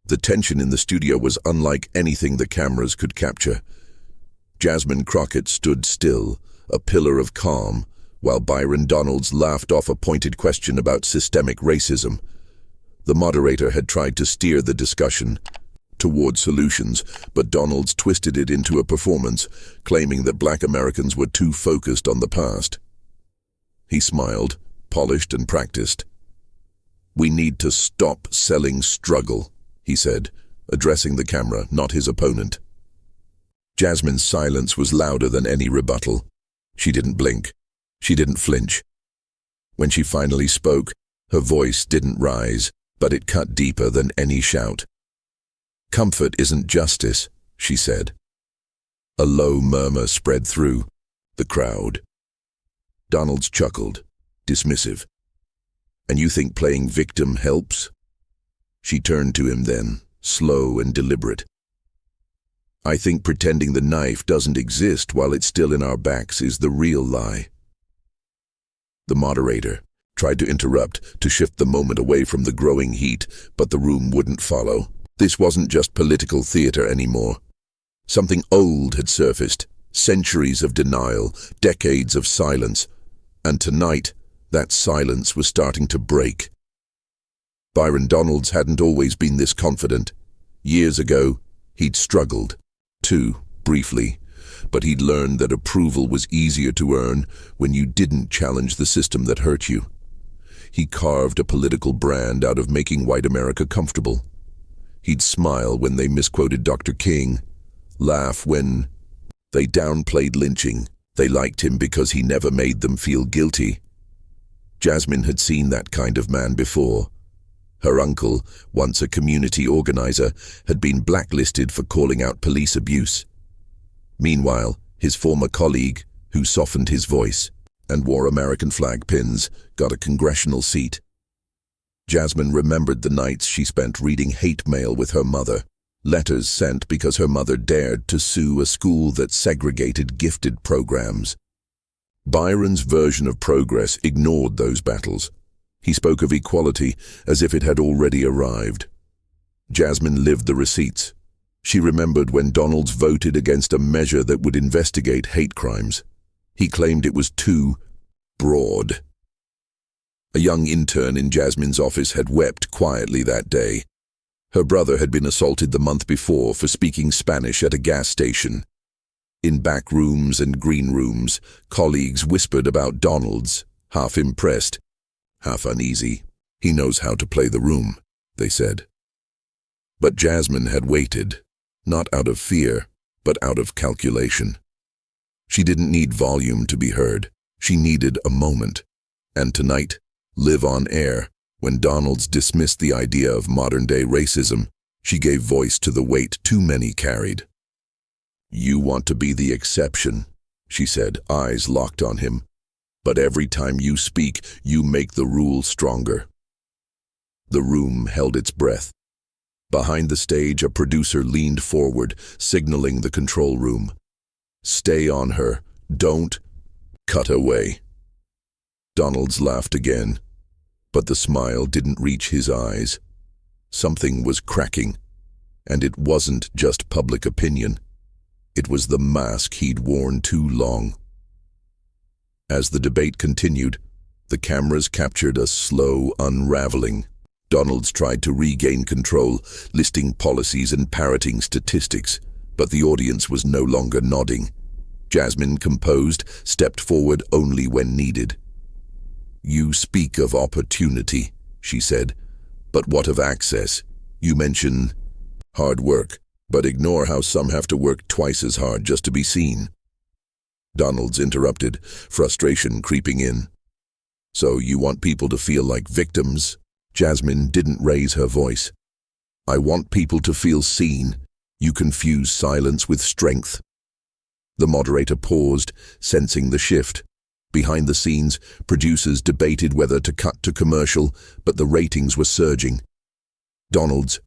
The tension in the studio was unlike anything the cameras could capture. Jasmine Crockett stood still, a pillar of calm, while Byron Donalds laughed off a pointed question about systemic racism. The moderator had tried to steer the discussion toward solutions, but Donalds twisted it into a performance, claiming that Black Americans were too focused on the past. He smiled, polished and practiced. "We need to stop selling struggle," he said, addressing the camera, not his opponent. Jasmine's silence was louder than any rebuttal. She didn't blink. She didn't flinch. When she finally spoke, her voice didn't rise, but it cut deeper than any shout. "Comfort isn't justice," she said. A low murmur spread through the crowd. Donalds chuckled, dismissive. "And you think playing victim helps?" She turned to him then, slow and deliberate. "I think pretending the knife doesn't exist while it's still in our backs is the real lie." The moderator tried to interrupt, to shift the moment away from the growing heat, but the room wouldn't follow. This wasn't just political theater anymore. Something old had surfaced, centuries of denial, decades of silence, and tonight, that silence was starting to break. Byron Donalds hadn't always been this confident. Years ago, he'd struggled, too, briefly, but he'd learned that approval was easier to earn when you didn't challenge the system that hurt you. He carved a political brand out of making white America comfortable. He'd smile when they misquoted Dr. King, laugh when they downplayed lynching. They liked him because he never made them feel guilty. Jasmine had seen that kind of man before. Her uncle, once a community organizer, had been blacklisted for calling out police abuse. Meanwhile, his former colleague, who softened his voice and wore American flag pins, got a congressional seat. Jasmine remembered the nights she spent reading hate mail with her mother, letters sent because her mother dared to sue a school that segregated gifted programs. Byron's version of progress ignored those battles. He spoke of equality as if it had already arrived. Jasmine lived the receipts. She remembered when Donalds voted against a measure that would investigate hate crimes. He claimed it was too broad. A young intern in Jasmine's office had wept quietly that day. Her brother had been assaulted the month before for speaking Spanish at a gas station. In back rooms and green rooms, colleagues whispered about Donalds, half impressed, half uneasy. "He knows how to play the room," they said. But Jasmine had waited, not out of fear, but out of calculation. She didn't need volume to be heard. She needed a moment. And tonight, live on air, when Donalds dismissed the idea of modern-day racism, she gave voice to the weight too many carried. "You want to be the exception," she said, eyes locked on him. "But every time you speak, you make the rule stronger." The room held its breath. Behind the stage, a producer leaned forward, signaling the control room. "Stay on her. Don't cut away." Donalds laughed again, but the smile didn't reach his eyes. Something was cracking, and it wasn't just public opinion. It was the mask he'd worn too long. As the debate continued, the cameras captured a slow unraveling. Donalds tried to regain control, listing policies and parroting statistics, but the audience was no longer nodding. Jasmine, composed, stepped forward only when needed. "You speak of opportunity," she said, "but what of access? You mention hard work, but ignore how some have to work twice as hard just to be seen." Donalds interrupted, frustration creeping in. "So you want people to feel like victims?" Jasmine didn't raise her voice. "I want people to feel seen. You confuse silence with strength." The moderator paused, sensing the shift. Behind the scenes, producers debated whether to cut to commercial, but the ratings were surging. Donalds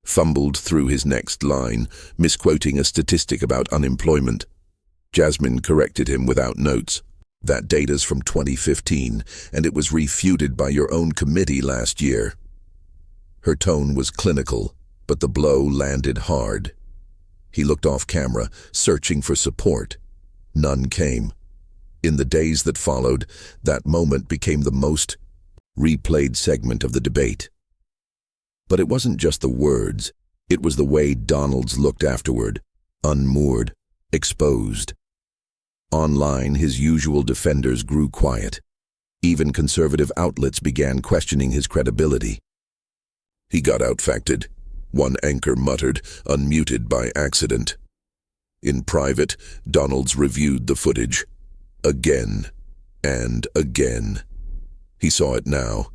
fumbled through his next line, misquoting a statistic about unemployment. Jasmine corrected him without notes. "That data's from 2015, and it was refuted by your own committee last year." Her tone was clinical, but the blow landed hard. He looked off camera, searching for support. None came. In the days that followed, that moment became the most replayed segment of the debate. But it wasn't just the words, it was the way Donalds looked afterward, unmoored, exposed. Online, his usual defenders grew quiet. Even conservative outlets began questioning his credibility. He got outfacted, one anchor muttered, unmuted by accident. In private, Donalds reviewed the footage. Again and again. He saw it now.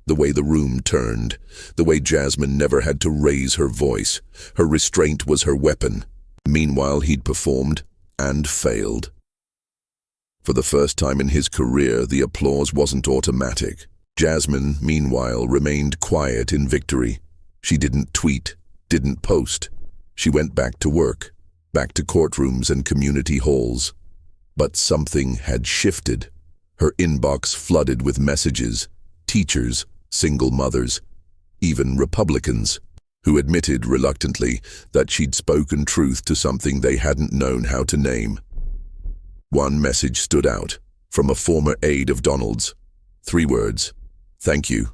The way the room turned, the way Jasmine never had to raise her voice. Her restraint was her weapon. Meanwhile, he'd performed and failed. For the first time in his career, the applause wasn't automatic. Jasmine, meanwhile, remained quiet in victory. She didn't tweet, didn't post. She went back to work, back to courtrooms and community halls. But something had shifted. Her inbox flooded with messages, teachers, single mothers, even Republicans, who admitted reluctantly that she'd spoken truth to something they hadn't known how to name. One message stood out, from a former aide of Donald's. 3 words: "Thank you."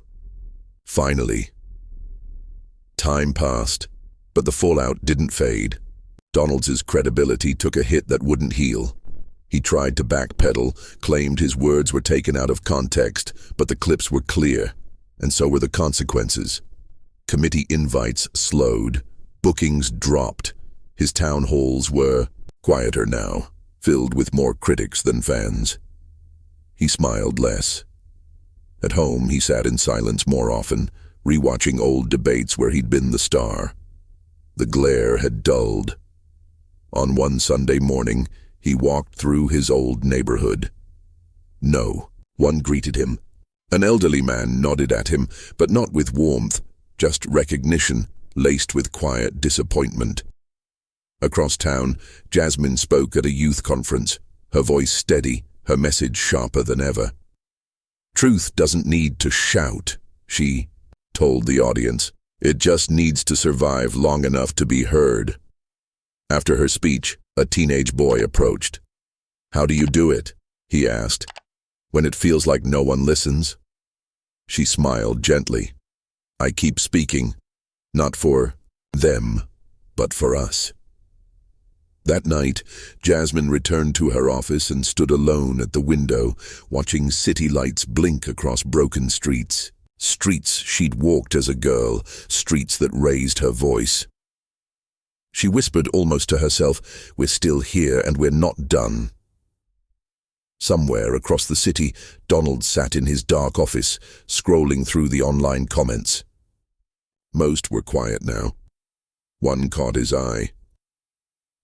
Finally. Time passed, but the fallout didn't fade. Donalds's credibility took a hit that wouldn't heal. He tried to backpedal, claimed his words were taken out of context, but the clips were clear, and so were the consequences. Committee invites slowed, bookings dropped. His town halls were quieter now, filled with more critics than fans. He smiled less. At home, he sat in silence more often, rewatching old debates where he'd been the star. The glare had dulled. On one Sunday morning, he walked through his old neighborhood. No one greeted him. An elderly man nodded at him, but not with warmth, just recognition, laced with quiet disappointment. Across town, Jasmine spoke at a youth conference, her voice steady, her message sharper than ever. "Truth doesn't need to shout," she told the audience. "It just needs to survive long enough to be heard." After her speech, a teenage boy approached. "How do you do it?" he asked. "When it feels like no one listens?" She smiled gently. "I keep speaking, not for them, but for us." That night, Jasmine returned to her office and stood alone at the window, watching city lights blink across broken streets. Streets she'd walked as a girl, streets that raised her voice. She whispered almost to herself, "We're still here and we're not done." Somewhere across the city, Donald sat in his dark office, scrolling through the online comments. Most were quiet now. One caught his eye.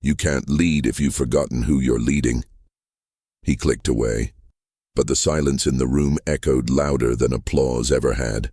"You can't lead if you've forgotten who you're leading." He clicked away, but the silence in the room echoed louder than applause ever had.